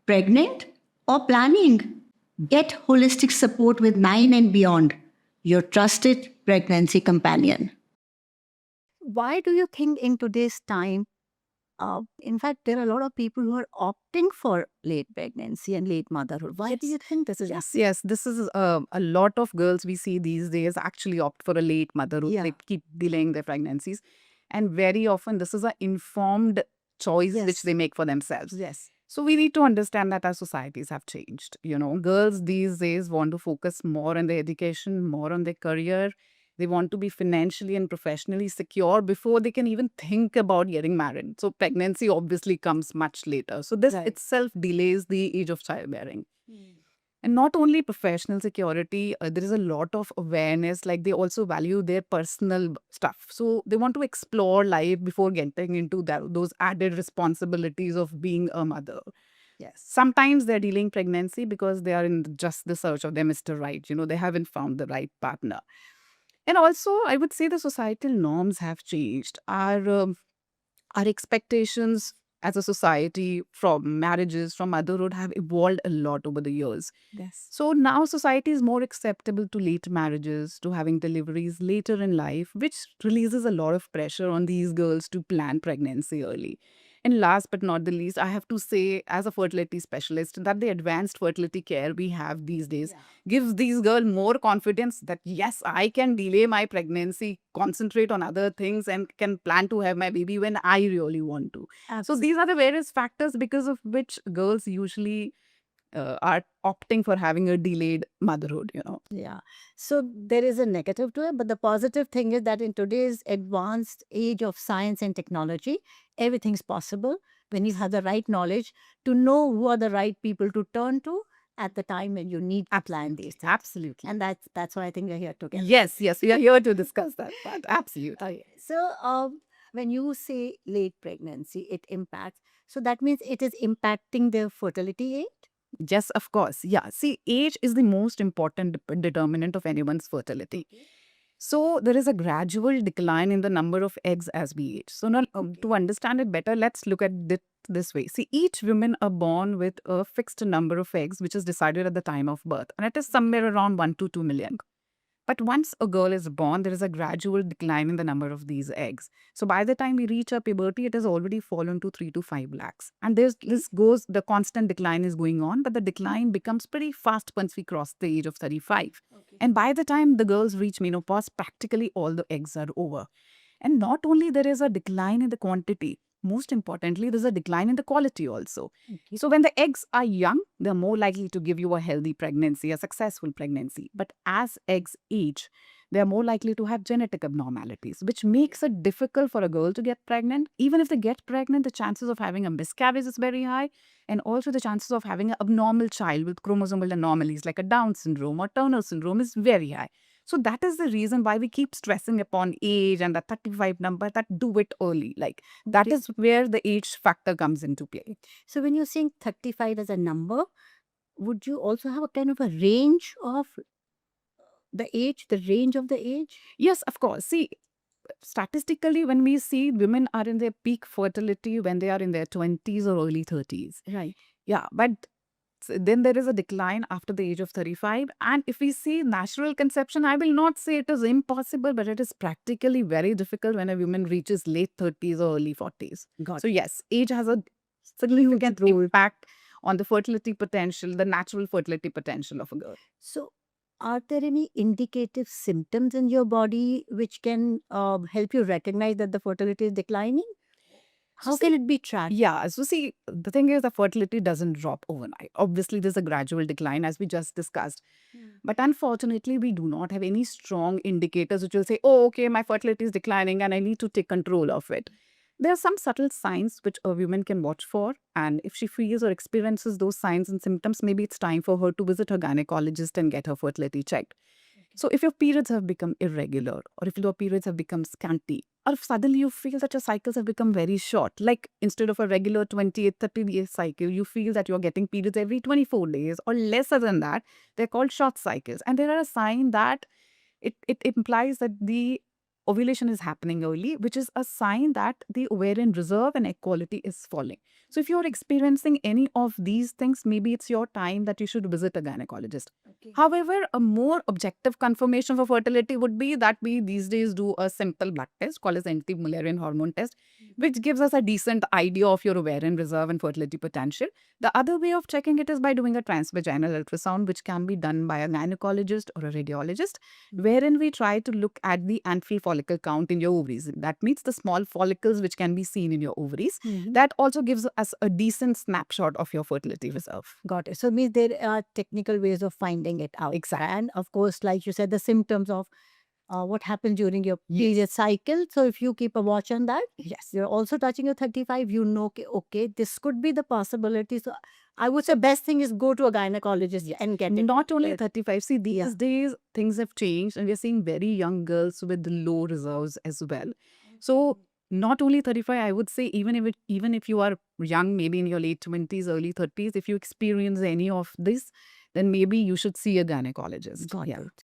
Pregnant or planning? Get holistic support with 9 and Beyond, your trusted pregnancy companion. Why do you think in today's time, in fact, there are a lot of people who are opting for late pregnancy and late motherhood? Why do you think this is? Yes, this is a lot of girls we see these days actually opt for a late motherhood. Yeah. They keep delaying their pregnancies. And very often, this is an informed choice which Yes. they make for themselves. Yes. So we need to understand that our societies have changed. Girls these days want to focus more on their education, more on their career. They want to be financially and professionally secure before they can even think about getting married. So pregnancy obviously comes much later. So this Right. itself delays the age of childbearing. And not only professional security, there is a lot of awareness. Like they also value their personal stuff. So they want to explore life before getting into those added responsibilities of being a mother. Yes. Sometimes they're dealing pregnancy because they are in just the search of their Mr. Right. They haven't found the right partner. And also, I would say the societal norms have changed. Our expectations as a society from marriages, from motherhood have evolved a lot over the years. Yes. So now society is more acceptable to late marriages, to having deliveries later in life, which releases a lot of pressure on these girls to plan pregnancy early. And last but not the least, I have to say, as a fertility specialist, that the advanced fertility care we have these days gives these girls more confidence that, yes, I can delay my pregnancy, concentrate on other things, and can plan to have my baby when I really want to. So these are the various factors because of which girls usually are opting for having a delayed motherhood. Yeah. So there is a negative to it, but the positive thing is that in today's advanced age of science and technology, everything's possible when you have the right knowledge to know who are the right people to turn to at the time when you need to plan these things. Absolutely. And that's why I think we're here together. Yes, we are here to discuss that part. Absolutely. So when you say late pregnancy, it impacts. So that means it is impacting their fertility rate. Yes, of course. Yeah. See, age is the most important determinant of anyone's fertility. So there is a gradual decline in the number of eggs as we age. So now, to understand it better, let's look at it this way. See, each woman are born with a fixed number of eggs, which is decided at the time of birth, and it is somewhere around 1 to 2 million. But once a girl is born, there is a gradual decline in the number of these eggs. So by the time we reach our puberty, it has already fallen to 3 to 5 lakhs. And the constant decline is going on, but the decline becomes pretty fast once we cross the age of 35. And by the time the girls reach menopause, practically all the eggs are over. And not only there is a decline in the quantity, most importantly, there's a decline in the quality also. So when the eggs are young, they're more likely to give you a healthy pregnancy, a successful pregnancy. But as eggs age, they're more likely to have genetic abnormalities, which makes it difficult for a girl to get pregnant. Even if they get pregnant, the chances of having a miscarriage is very high. And also the chances of having an abnormal child with chromosomal anomalies like a Down syndrome or Turner syndrome is very high. So that is the reason why we keep stressing upon age and the 35 number, that do it early. Like that is where the age factor comes into play. So when you're saying 35 as a number, would you also have a kind of a range of the range of the age? Yes, of course. See, statistically, when we see women are in their peak fertility when they are in their 20s or early 30s. Right. Yeah, but then there is a decline after the age of 35. And if we see natural conception, I will not say it is impossible, but it is practically very difficult when a woman reaches late 30s or early 40s. Got So yes, age has a significant impact on the fertility potential, the natural fertility potential of a girl. So, are there any indicative symptoms in your body which can help you recognize that the fertility is declining? How can it be tracked? Yeah. So see, the thing is the fertility doesn't drop overnight. Obviously, there's a gradual decline as we just discussed. But unfortunately, we do not have any strong indicators which will say, oh, okay, my fertility is declining and I need to take control of it. There are some subtle signs which a woman can watch for. And if she feels or experiences those signs and symptoms, maybe it's time for her to visit her gynecologist and get her fertility checked. So if your periods have become irregular, or if your periods have become scanty, or if suddenly you feel that your cycles have become very short, like instead of a regular 28, 30-day cycle, you feel that you're getting periods every 24 days or lesser than that, they're called short cycles. And they are a sign that it implies that the ovulation is happening early, which is a sign that the ovarian reserve and egg quality is falling. So if you're experiencing any of these things, maybe it's your time that you should visit a gynecologist. However, a more objective confirmation for fertility would be that we these days do a simple blood test called as anti-Mullerian hormone test, which gives us a decent idea of your ovarian reserve and fertility potential. The other way of checking it is by doing a transvaginal ultrasound, which can be done by a gynecologist or a radiologist, wherein we try to look at the antral follicle count in your ovaries. That means the small follicles which can be seen in your ovaries. That also gives us a decent snapshot of your fertility reserve. Got it. So, means there are technical ways of finding it out. Exactly. And of course, like you said, the symptoms of what happens during your period cycle. So, if you keep a watch on that, yes, you're also touching your 35, you know, okay, this could be the possibility. So, I would say best thing is go to a gynecologist and get it. Not only 35. See, these days things have changed and we're seeing very young girls with low reserves as well. So not only 35, I would say even if you are young, maybe in your late 20s, early 30s, if you experience any of this, then maybe you should see a gynecologist. Got it.